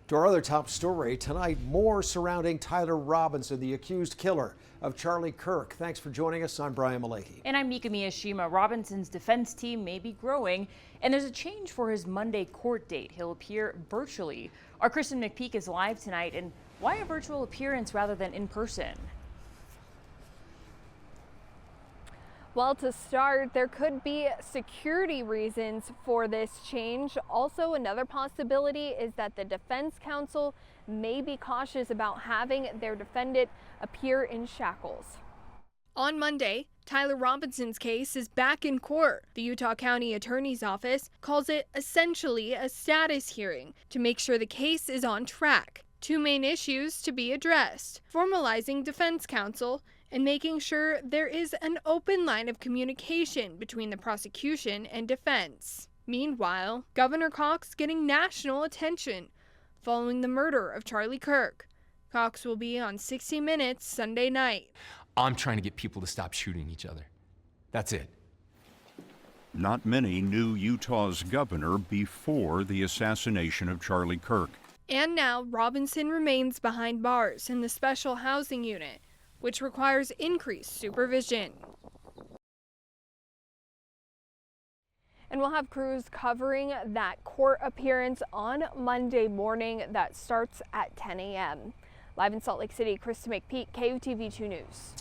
To our other top story tonight, more surrounding Tyler Robinson, the accused killer of Charlie Kirk. Thanks for joining us. I'm Brian Malecki. And I'm Mika Miyashima. Robinson's defense team may be growing, and there's a change for his Monday court date. He'll appear virtually. Our Kristen McPeak is live tonight, and why a virtual appearance rather than in person? Well, to start, there could be security reasons for this change. Also, another possibility is that the defense counsel may be cautious about having their defendant appear in shackles. On Monday, Tyler Robinson's case is back in court. The Utah County Attorney's Office calls it essentially a status hearing to make sure the case is on track. Two main issues to be addressed: formalizing defense counsel and making sure there is an open line of communication between the prosecution and defense. Meanwhile, Governor Cox getting national attention following the murder of Charlie Kirk. Cox will be on 60 Minutes Sunday night. I'm trying to get people to stop shooting each other. That's it. Not many knew Utah's governor before the assassination of Charlie Kirk. And now Robinson remains behind bars in the special housing unit, which requires increased supervision. And we'll have crews covering that court appearance on Monday morning that starts at 10 a.m. Live in Salt Lake City, Kristen McPeak, KUTV 2 News.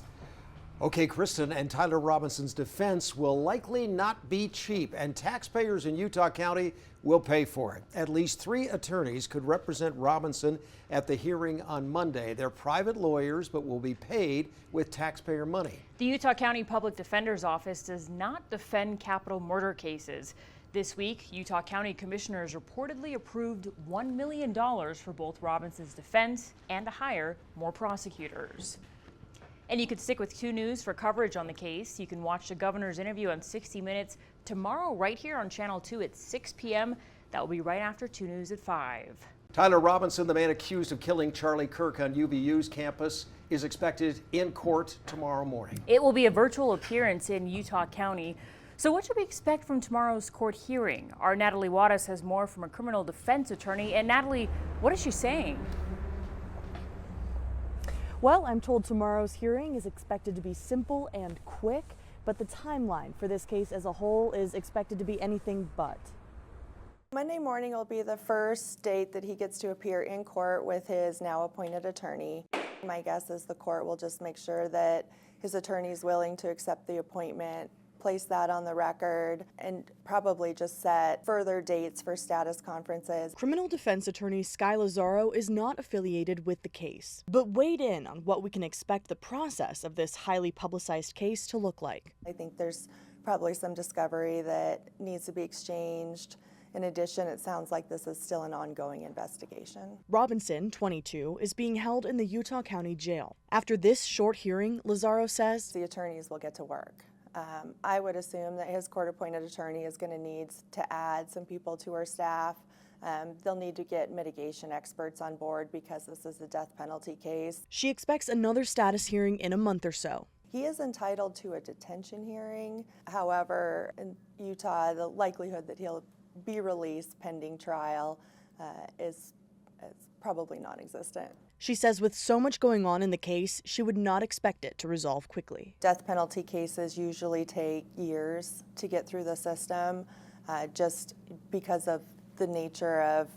Okay, Kristen, and Tyler Robinson's defense will likely not be cheap, and taxpayers in Utah County will pay for it. At least 3 attorneys could represent Robinson at the hearing on Monday. They're private lawyers, but will be paid with taxpayer money. The Utah County Public Defender's Office does not defend capital murder cases. This week, Utah County commissioners reportedly approved $1 million for both Robinson's defense and to hire more prosecutors. And you can stick with 2 News for coverage on the case. You can watch the governor's interview on 60 Minutes tomorrow right here on Channel 2 at 6 p.m. That will be right after 2 News at 5. Tyler Robinson, the man accused of killing Charlie Kirk on UVU's campus, is expected in court tomorrow morning. It will be a virtual appearance in Utah County. So what should we expect from tomorrow's court hearing? Our Natalie Wattis has more from a criminal defense attorney. And Natalie, what is she saying? Well, I'm told tomorrow's hearing is expected to be simple and quick, but the timeline for this case as a whole is expected to be anything but. Monday morning will be the first date that he gets to appear in court with his now appointed attorney. My guess is the court will just make sure that his attorney is willing to accept the appointment, place that on the record, and probably just set further dates for status conferences. Criminal defense attorney Sky Lazaro is not affiliated with the case, but weighed in on what we can expect the process of this highly publicized case to look like. I think there's probably some discovery that needs to be exchanged. In addition, it sounds like this is still an ongoing investigation. Robinson, 22, is being held in the Utah County Jail. After this short hearing, Lazaro says the attorneys will get to work. I would assume that his court-appointed attorney is going to need to add some people to our staff. They'll need to get mitigation experts on board because this is a death penalty case. She expects another status hearing in a month or so. He is entitled to a detention hearing. However, in Utah, the likelihood that he'll be released pending trial is probably non-existent. She says with so much going on in the case, she would not expect it to resolve quickly. Death penalty cases usually take years to get through the system, just because of the nature of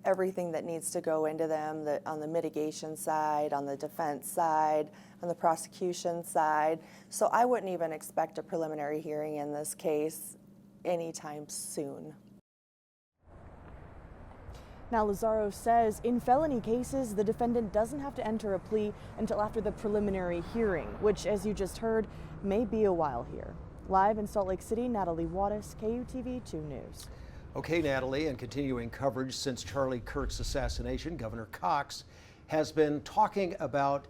everything that needs to go into them, on the mitigation side, on the defense side, on the prosecution side. So I wouldn't even expect a preliminary hearing in this case anytime soon. Now, Lazaro says in felony cases, the defendant doesn't have to enter a plea until after the preliminary hearing, which, as you just heard, may be a while here. Live in Salt Lake City, Natalie Wattis, KUTV 2 News. Okay, Natalie, and continuing coverage since Charlie Kirk's assassination, Governor Cox has been talking about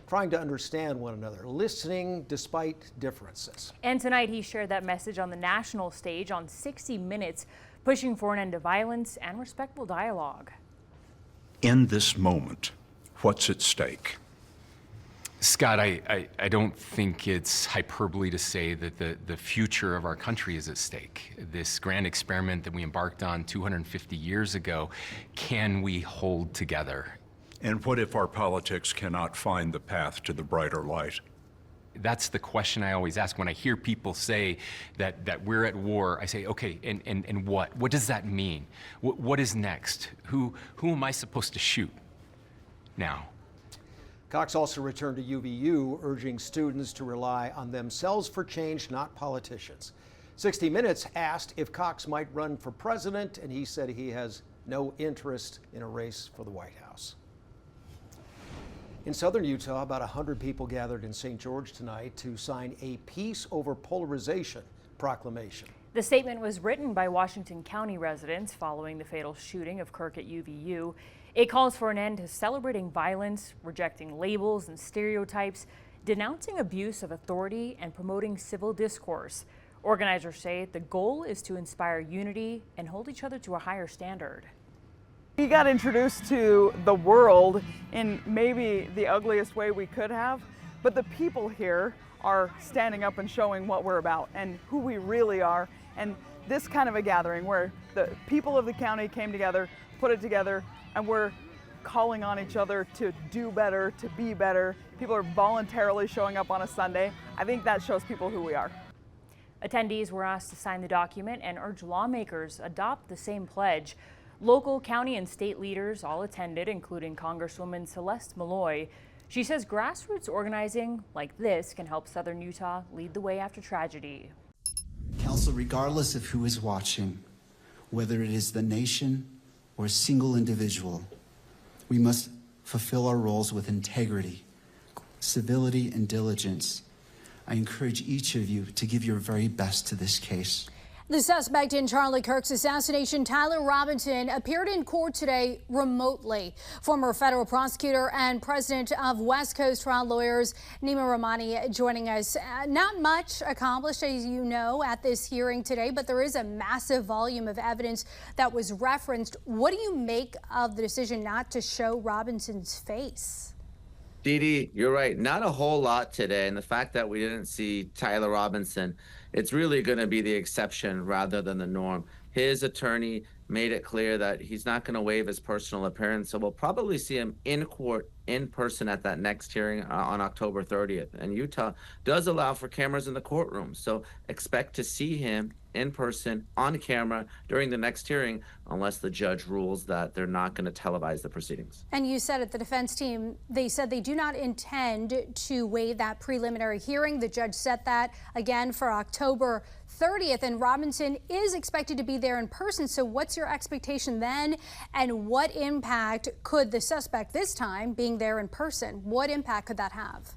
trying to understand one another, listening despite differences. And tonight he shared that message on the national stage on 60 Minutes, pushing for an end to violence and respectful dialogue. In this moment, what's at stake? Scott, I don't think it's hyperbole to say that the future of our country is at stake. This grand experiment that we embarked on 250 years ago, can we hold together? And what if our politics cannot find the path to the brighter light? That's the question I always ask. When I hear people say that we're at war, I say, okay, and what? What does that mean? What is next? Who am I supposed to shoot now? Cox also returned to UVU, urging students to rely on themselves for change, not politicians. 60 Minutes asked if Cox might run for president, and he said he has no interest in a race for the White House. In southern Utah, about 100 people gathered in St. George tonight to sign a Peace Over Polarization proclamation. The statement was written by Washington County residents following the fatal shooting of Kirk at UVU. It calls for an end to celebrating violence, rejecting labels and stereotypes, denouncing abuse of authority, and promoting civil discourse. Organizers say the goal is to inspire unity and hold each other to a higher standard. We got introduced to the world in maybe the ugliest way we could have, but the people here are standing up and showing what we're about and who we really are. And this kind of a gathering where the people of the county came together, put it together, and we're calling on each other to do better, to be better. People are voluntarily showing up on a Sunday. I think that shows people who we are. Attendees were asked to sign the document and urge lawmakers adopt the same pledge. Local, county, and state leaders all attended, including Congresswoman Celeste Malloy. She says grassroots organizing like this can help Southern Utah lead the way after tragedy. Council, regardless of who is watching, whether it is the nation or a single individual, we must fulfill our roles with integrity, civility, and diligence. I encourage each of you to give your very best to this case. The suspect in Charlie Kirk's assassination, Tyler Robinson, appeared in court today remotely. Former federal prosecutor and president of West Coast Trial Lawyers, Nima Rahmani, joining us. Not much accomplished, as you know, at this hearing today, but there is a massive volume of evidence that was referenced. What do you make of the decision not to show Robinson's face? Dee Dee, you're right. Not a whole lot today. And the fact that we didn't see Tyler Robinson, it's really going to be the exception rather than the norm. His attorney made it clear that he's not going to waive his personal appearance. So we'll probably see him in court in person at that next hearing on October 30th. And Utah does allow for cameras in the courtroom. So expect to see him in person on camera during the next hearing, unless the judge rules that they're not going to televise the proceedings. And you said at the defense team, they said they do not intend to waive that preliminary hearing. The judge set that again for October 30th, and Robinson is expected to be there in person. So what's your expectation then? And what impact could the suspect this time being there in person, what impact could that have?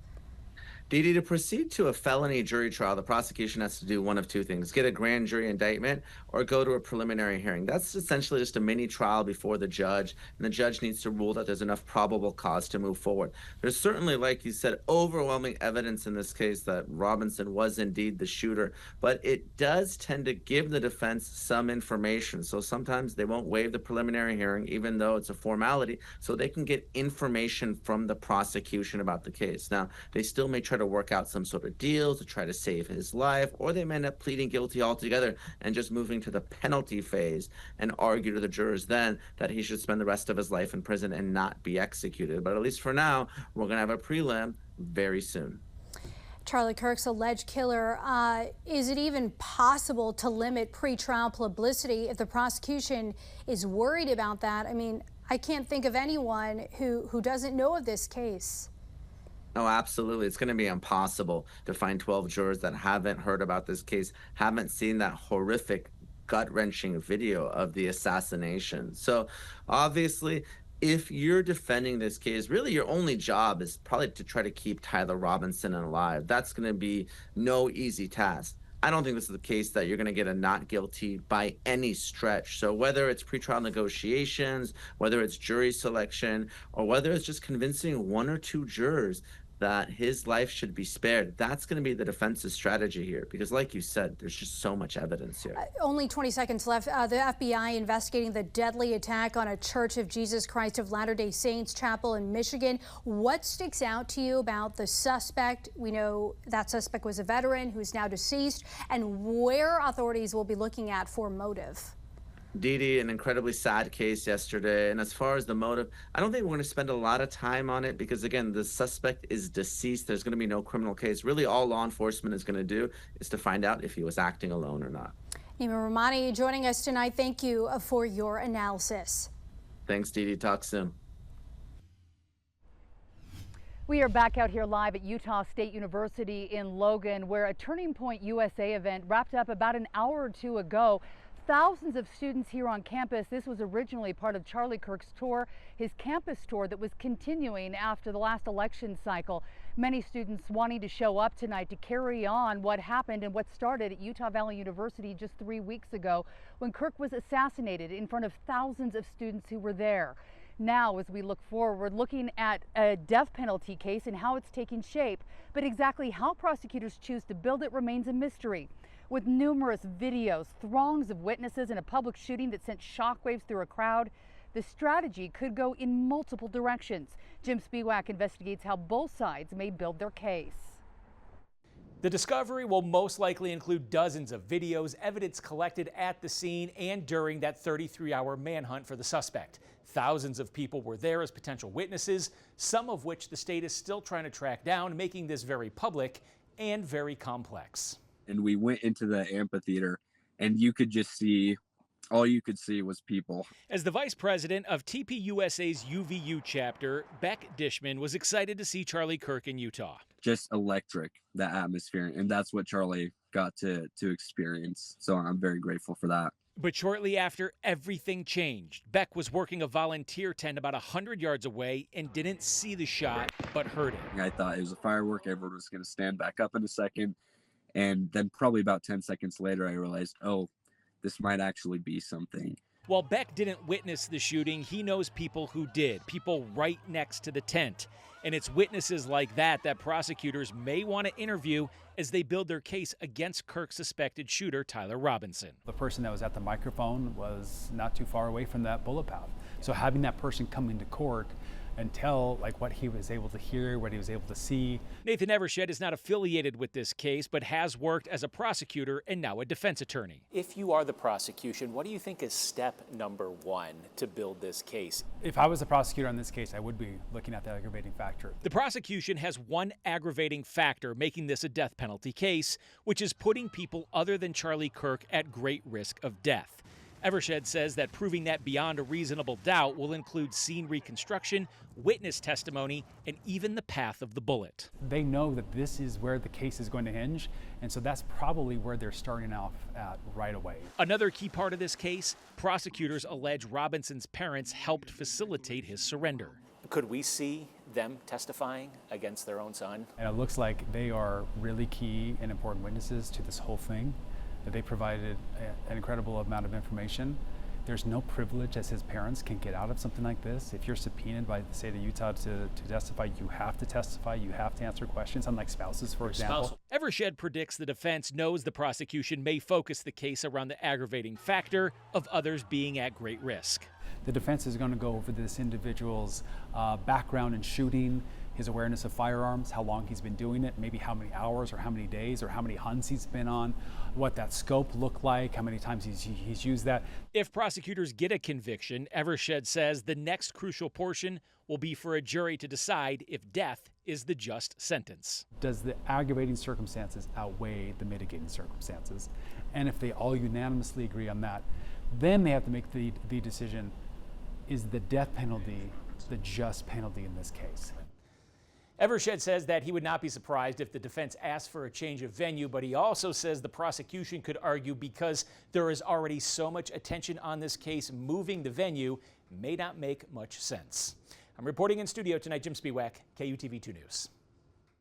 Dee Dee, to proceed to a felony jury trial, the prosecution has to do one of two things: get a grand jury indictment or go to a preliminary hearing. That's essentially just a mini trial before the judge, and the judge needs to rule that there's enough probable cause to move forward. There's certainly, like you said, overwhelming evidence in this case that Robinson was indeed the shooter, but it does tend to give the defense some information. So sometimes they won't waive the preliminary hearing, even though it's a formality, so they can get information from the prosecution about the case. Now, they still may try to work out some sort of deal to try to save his life, or they may end up pleading guilty altogether and just moving to the penalty phase and argue to the jurors then that he should spend the rest of his life in prison and not be executed. But at least for now, we're going to have a prelim very soon. Charlie Kirk's alleged killer, is it even possible to limit pretrial publicity if the prosecution is worried about that? I mean, I can't think of anyone who doesn't know of this case. Oh, absolutely. It's going to be impossible to find 12 jurors that haven't heard about this case, haven't seen that horrific, gut-wrenching video of the assassination. So obviously, if you're defending this case, really your only job is probably to try to keep Tyler Robinson alive. That's going to be no easy task. I don't think this is the case that you're going to get a not guilty by any stretch. So whether it's pretrial negotiations, whether it's jury selection, or whether it's just convincing one or two jurors, that his life should be spared. That's going to be the defense's strategy here, because like you said, there's just so much evidence here. Only 20 seconds left. The FBI investigating the deadly attack on a Church of Jesus Christ of Latter-day Saints chapel in Michigan. What sticks out to you about the suspect? We know that suspect was a veteran who's now deceased, and where authorities will be looking at for motive. Dee, an incredibly sad case yesterday. And as far as the motive, I don't think we're going to spend a lot of time on it because, again, the suspect is deceased. There's going to be no criminal case. Really, all law enforcement is going to do is to find out if he was acting alone or not. Nima Rahmani joining us tonight. Thank you for your analysis. Thanks, Dee. Talk soon. We are back out here live at Utah State University in Logan, where a Turning Point USA event wrapped up about an hour or two ago. Thousands of students here on campus. This was originally part of Charlie Kirk's tour, his campus tour that was continuing after the last election cycle. Many students wanting to show up tonight to carry on what happened and what started at Utah Valley University just 3 weeks ago when Kirk was assassinated in front of thousands of students who were there. Now, as we look forward, looking at a death penalty case and how it's taking shape, but exactly how prosecutors choose to build it remains a mystery. With numerous videos, throngs of witnesses, and a public shooting that sent shockwaves through a crowd, the strategy could go in multiple directions. Jim Spiewak investigates how both sides may build their case. The discovery will most likely include dozens of videos, evidence collected at the scene and during that 33-hour manhunt for the suspect. Thousands of people were there as potential witnesses, some of which the state is still trying to track down, making this very public and very complex. And we went into the amphitheater, and you could just see, all you could see was people. As the vice president of TPUSA's UVU chapter, Beck Dishman was excited to see Charlie Kirk in Utah. Just electric, the atmosphere, and that's what Charlie got to experience. So I'm very grateful for that. But shortly after, everything changed. Beck was working a volunteer tent about 100 yards away and didn't see the shot, but heard it. I thought it was a firework. Everyone was going to stand back up in a second. And then probably about 10 seconds later, I realized, oh, this might actually be something. While Beck didn't witness the shooting, he knows people who did, people right next to the tent. And it's witnesses like that that prosecutors may want to interview as they build their case against Kirk's suspected shooter, Tyler Robinson. The person that was at the microphone was not too far away from that bullet path. So having that person come into court and tell what he was able to hear, what he was able to see. Nathan Evershed is not affiliated with this case, but has worked as a prosecutor and now a defense attorney. If you are the prosecution, what do you think is step number one to build this case? If I was the prosecutor on this case, I would be looking at the aggravating factor. The prosecution has one aggravating factor making this a death penalty case, which is putting people other than Charlie Kirk at great risk of death. Evershed says that proving that beyond a reasonable doubt will include scene reconstruction, witness testimony, and even the path of the bullet. They know that this is where the case is going to hinge, and so that's probably where they're starting off at right away. Another key part of this case, prosecutors allege Robinson's parents helped facilitate his surrender. Could we see them testifying against their own son? And it looks like they are really key and important witnesses to this whole thing. That they provided an incredible amount of information. There's no privilege as his parents can get out of something like this. If you're subpoenaed by the state of Utah to testify, you have to testify, you have to answer questions, unlike spouses, for example. Evershed predicts the defense knows the prosecution may focus the case around the aggravating factor of others being at great risk. The defense is going to go over this individual's background in shooting, his awareness of firearms, how long he's been doing it, maybe how many hours or how many days or how many hunts he's been on, what that scope looked like, how many times he's used that. If prosecutors get a conviction, Evershed says the next crucial portion will be for a jury to decide if death is the just sentence. Does the aggravating circumstances outweigh the mitigating circumstances? And if they all unanimously agree on that, then they have to make the decision, is the death penalty the just penalty in this case? Evershed says that he would not be surprised if the defense asked for a change of venue, but he also says the prosecution could argue because there is already so much attention on this case, moving the venue may not make much sense. I'm reporting in studio tonight, Jim Spiewak, KUTV 2 News.